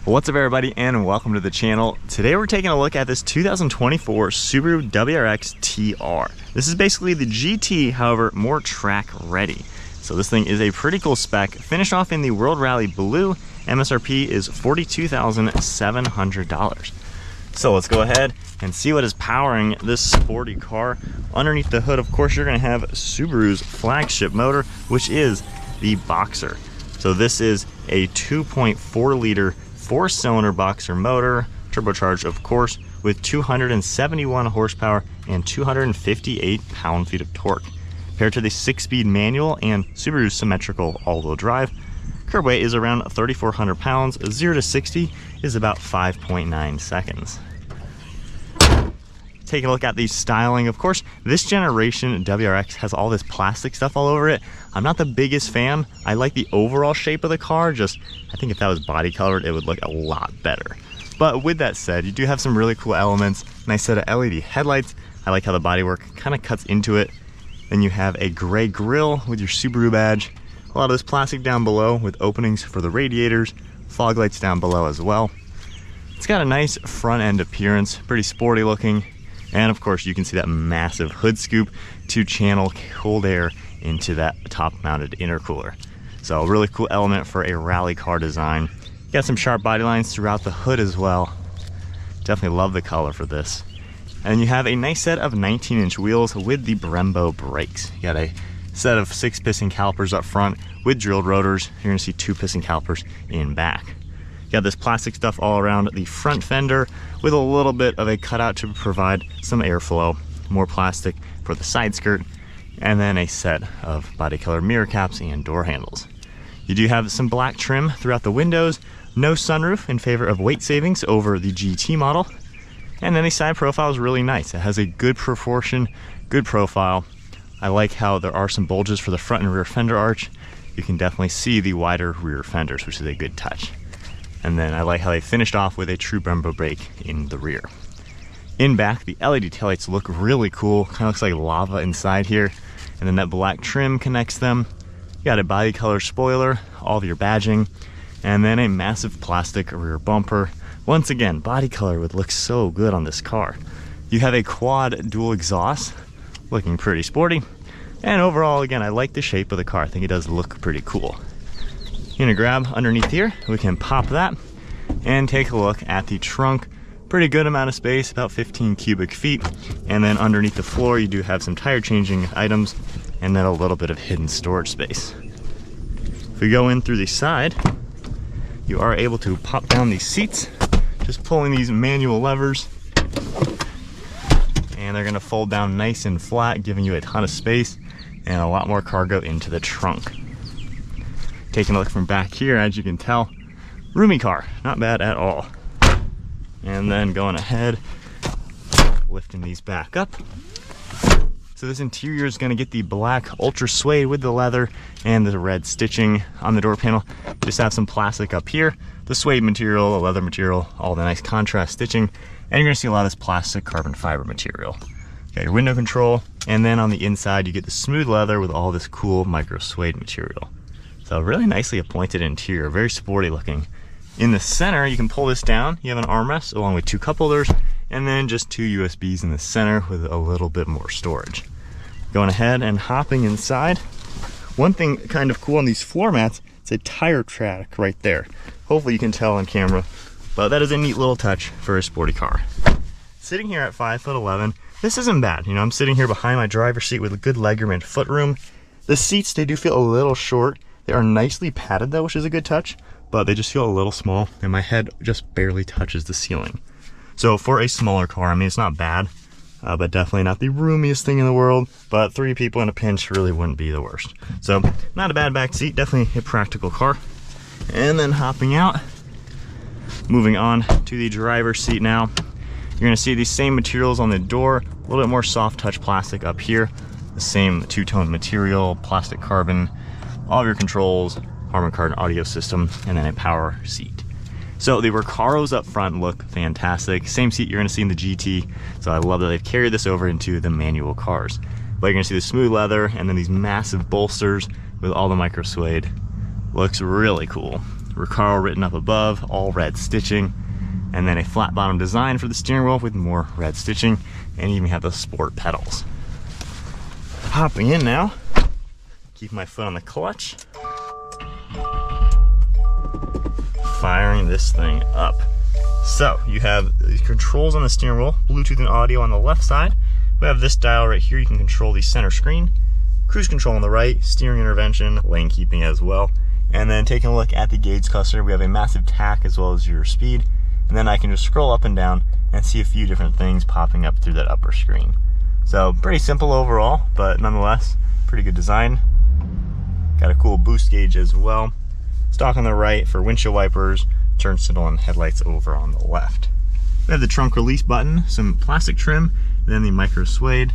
What's up everybody and welcome to the channel. Today we're taking a look at this 2024 Subaru WRX TR. This is basically the GT, however, more track ready. So this thing is a pretty cool spec, finished off in the World Rally Blue. MSRP is $42,700. So let's go ahead and see what is powering this sporty car. Underneath the hood, of course, you're gonna have Subaru's flagship motor, which is the Boxer. So this is a 2.4 liter 4-cylinder Boxer motor, turbocharged of course, with 271 horsepower and 258 pound-feet of torque. Paired to the 6-speed manual and Subaru's symmetrical all-wheel drive, curb weight is around 3,400 pounds, 0 to 60 is about 5.9 seconds. Taking a look at the styling, of course, this generation WRX has all this plastic stuff all over it. I'm not the biggest fan. I like the overall shape of the car, just I think if that was body colored, it would look a lot better. But with that said, you do have some really cool elements. Nice set of LED headlights. I like how the bodywork kind of cuts into it. Then you have a gray grille with your Subaru badge. A lot of this plastic down below with openings for the radiators, fog lights down below as well. It's got a nice front end appearance, pretty sporty looking. And of course you can see that massive hood scoop to channel cold air into that top mounted intercooler. So a really cool element for a rally car design. Got some sharp body lines throughout the hood as well. Definitely love the color for this. And you have a nice set of 19-inch wheels with the Brembo brakes. You got a set of 6-piston calipers up front with drilled rotors. You're gonna see 2 piston calipers in back. You got this plastic stuff all around the front fender with a little bit of a cutout to provide some airflow, more plastic for the side skirt, and then a set of body color mirror caps and door handles. You do have some black trim throughout the windows, no sunroof in favor of weight savings over the GT model, and then the side profile is really nice. It has a good proportion, good profile. I like how there are some bulges for the front and rear fender arch. You can definitely see the wider rear fenders, which is a good touch. And then I like how they finished off with a true Brembo brake in the rear. In back, the LED taillights look really cool. Kind of looks like lava inside here. And then that black trim connects them. You got a body color spoiler, all of your badging, and then a massive plastic rear bumper. Once again, body color would look so good on this car. You have a quad dual exhaust, looking pretty sporty. And overall, again, I like the shape of the car. I think it does look pretty cool. You're gonna grab underneath here, we can pop that and take a look at the trunk. Pretty good amount of space, about 15 cubic feet. And then underneath the floor, you do have some tire changing items and then a little bit of hidden storage space. If we go in through the side, you are able to pop down these seats, just pulling these manual levers. And they're gonna fold down nice and flat, giving you a ton of space and a lot more cargo into the trunk. Taking a look from back here, as you can tell, roomy car, not bad at all. And then going ahead, lifting these back up. So this interior is gonna get the black Ultra Suede with the leather and the red stitching on the door panel. Just have some plastic up here, the suede material, the leather material, all the nice contrast stitching, and you're gonna see a lot of this plastic carbon fiber material. You got your window control, and then on the inside you get the smooth leather with all this cool micro suede material. So really nicely appointed interior, very sporty looking. In the center, you can pull this down. You have an armrest along with 2 cup holders, and then just 2 USBs in the center with a little bit more storage. Going ahead and hopping inside. One thing kind of cool on these floor mats, it's a tire track right there. Hopefully you can tell on camera, but that is a neat little touch for a sporty car. Sitting here at 5'11", this isn't bad. You know, I'm sitting here behind my driver's seat with a good legroom and footroom. The seats, they do feel a little short. They are nicely padded though, which is a good touch, but they just feel a little small and my head just barely touches the ceiling. So for a smaller car, I mean, it's not bad, but definitely not the roomiest thing in the world, but 3 people in a pinch really wouldn't be the worst. So not a bad back seat, definitely a practical car. And then hopping out, moving on to the driver's seat now. You're gonna see these same materials on the door, a little bit more soft touch plastic up here, the same 2-tone material, plastic carbon, all of your controls, Harman Kardon audio system, and then a power seat. So the Recaros up front look fantastic. Same seat you're gonna see in the GT. So I love that they've carried this over into the manual cars. But you're gonna see the smooth leather and then these massive bolsters with all the micro suede. Looks really cool. Recaro written up above, all red stitching, and then a flat bottom design for the steering wheel with more red stitching, and even have the sport pedals. Hopping in now, keep my foot on the clutch, firing this thing up. So you have the controls on the steering wheel, Bluetooth and audio on the left side. We have this dial right here. You can control the center screen, cruise control on the right, steering intervention, lane keeping as well. And then taking a look at the gauge cluster, we have a massive tach as well as your speed. And then I can just scroll up and down and see a few different things popping up through that upper screen. So pretty simple overall, but nonetheless, pretty good design. Got a cool boost gauge as well. Stock on the right for windshield wipers, turn signal and headlights over on the left. We have the trunk release button, some plastic trim, then the micro suede,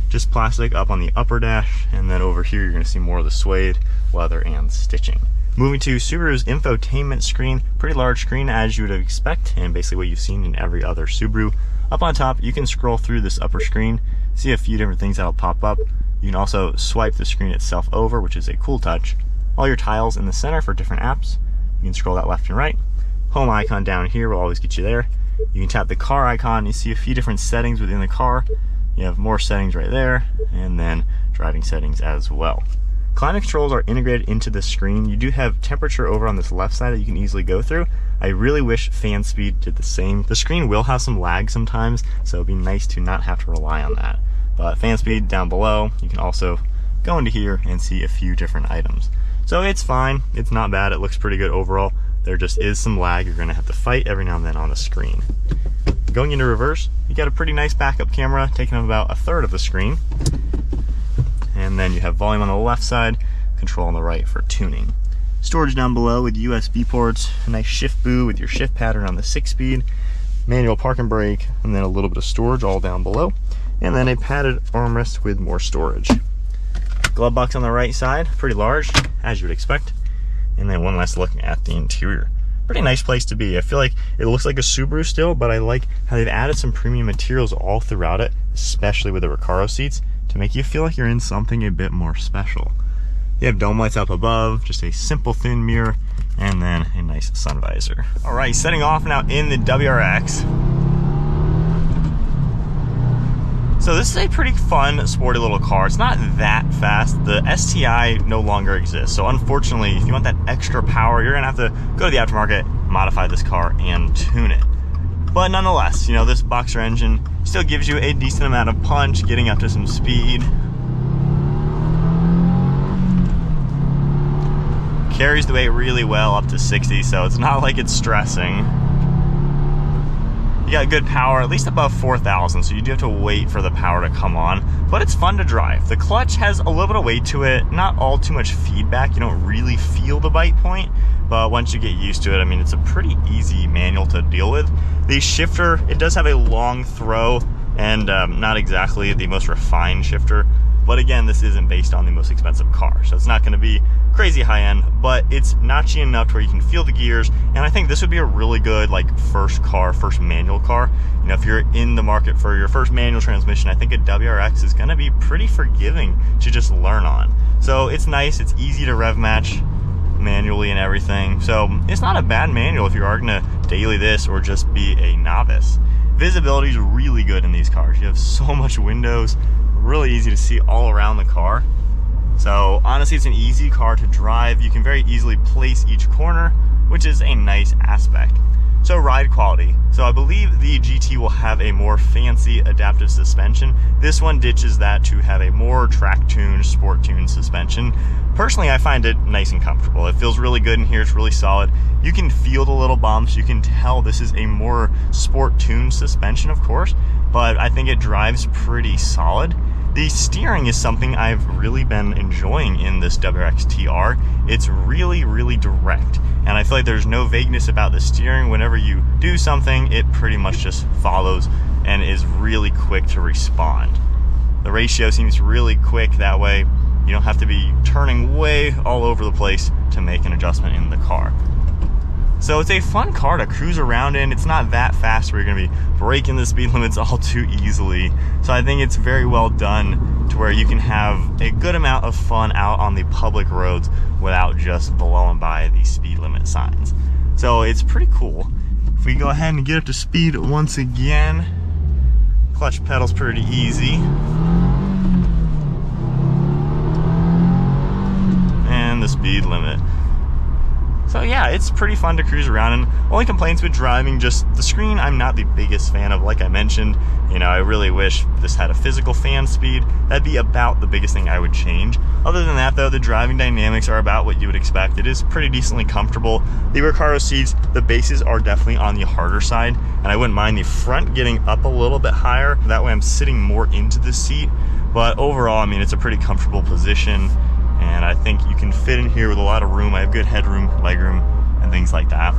just plastic up on the upper dash, and then over here you're going to see more of the suede, leather, and stitching. Moving to Subaru's infotainment screen, pretty large screen as you would expect, and basically what you've seen in every other Subaru. Up on top, you can scroll through this upper screen, see a few different things that'll pop up. You can also swipe the screen itself over, which is a cool touch. All your tiles in the center for different apps. You can scroll that left and right. Home icon down here will always get you there. You can tap the car icon, you see a few different settings within the car. You have more settings right there, and then driving settings as well. Climate controls are integrated into the screen. You do have temperature over on this left side that you can easily go through. I really wish fan speed did the same. The screen will have some lag sometimes, so it'd be nice to not have to rely on that. But fan speed down below, you can also go into here and see a few different items. So it's fine, it's not bad, it looks pretty good overall. There just is some lag you're gonna have to fight every now and then on the screen. Going into reverse, you got a pretty nice backup camera taking up about a third of the screen. And then you have volume on the left side, control on the right for tuning. Storage down below with USB ports, a nice shift boo with your shift pattern on the 6-speed, manual park and brake, and then a little bit of storage all down below. And then a padded armrest with more storage. Glove box on the right side, pretty large, as you would expect. And then one last look at the interior. Pretty nice place to be. I feel like it looks like a Subaru still, but I like how they've added some premium materials all throughout it, especially with the Recaro seats, to make you feel like you're in something a bit more special. You have dome lights up above, just a simple thin mirror, and then a nice sun visor. All right, setting off now in the WRX. So this is a pretty fun, sporty little car. It's not that fast. The STI no longer exists. So unfortunately, if you want that extra power, you're gonna have to go to the aftermarket, modify this car, and tune it. But nonetheless, you know, this Boxer engine still gives you a decent amount of punch, getting up to some speed. Carries the weight really well up to 60, so it's not like it's stressing. You got good power, at least above 4,000, so you do have to wait for the power to come on, but it's fun to drive. The clutch has a little bit of weight to it, not all too much feedback. You don't really feel the bite point, but once you get used to it, I mean, it's a pretty easy manual to deal with. The shifter, it does have a long throw and not exactly the most refined shifter, but again, this isn't based on the most expensive car, so it's not gonna be crazy high end, but it's notchy enough to where you can feel the gears, and I think this would be a really good like first manual car. You know, if you're in the market for your first manual transmission, I think a WRX is gonna be pretty forgiving to just learn on. So it's nice, it's easy to rev match manually and everything, so it's not a bad manual if you are gonna daily this or just be a novice. Visibility is really good in these cars. You have so much windows, really easy to see all around the car. So honestly, it's an easy car to drive. You can very easily place each corner, which is a nice aspect. So ride quality. So I believe the GT will have a more fancy adaptive suspension. This one ditches that to have a more track-tuned, sport-tuned suspension. Personally, I find it nice and comfortable. It feels really good in here, it's really solid. You can feel the little bumps, you can tell this is a more sport-tuned suspension, of course, but I think it drives pretty solid. The steering is something I've really been enjoying in this WRX TR. It's really, really direct. And I feel like there's no vagueness about the steering. Whenever you do something, it pretty much just follows and is really quick to respond. The ratio seems really quick that way. You don't have to be turning way all over the place to make an adjustment in the car. So it's a fun car to cruise around in. It's not that fast where you're gonna be breaking the speed limits all too easily. So I think it's very well done to where you can have a good amount of fun out on the public roads without just blowing by the speed limit signs. So it's pretty cool. If we go ahead and get up to speed once again, clutch pedal's pretty easy. And the speed limit. So yeah, it's pretty fun to cruise around, and only complaints with driving, just the screen I'm not the biggest fan of. Like I mentioned, you know, I really wish this had a physical fan speed. That'd be about the biggest thing I would change. Other than that though, the driving dynamics are about what you would expect. It is pretty decently comfortable. The Recaro seats, the bases are definitely on the harder side, and I wouldn't mind the front getting up a little bit higher. That way I'm sitting more into the seat. But overall, I mean, it's a pretty comfortable position. And I think you can fit in here with a lot of room. I have good headroom, legroom, and things like that.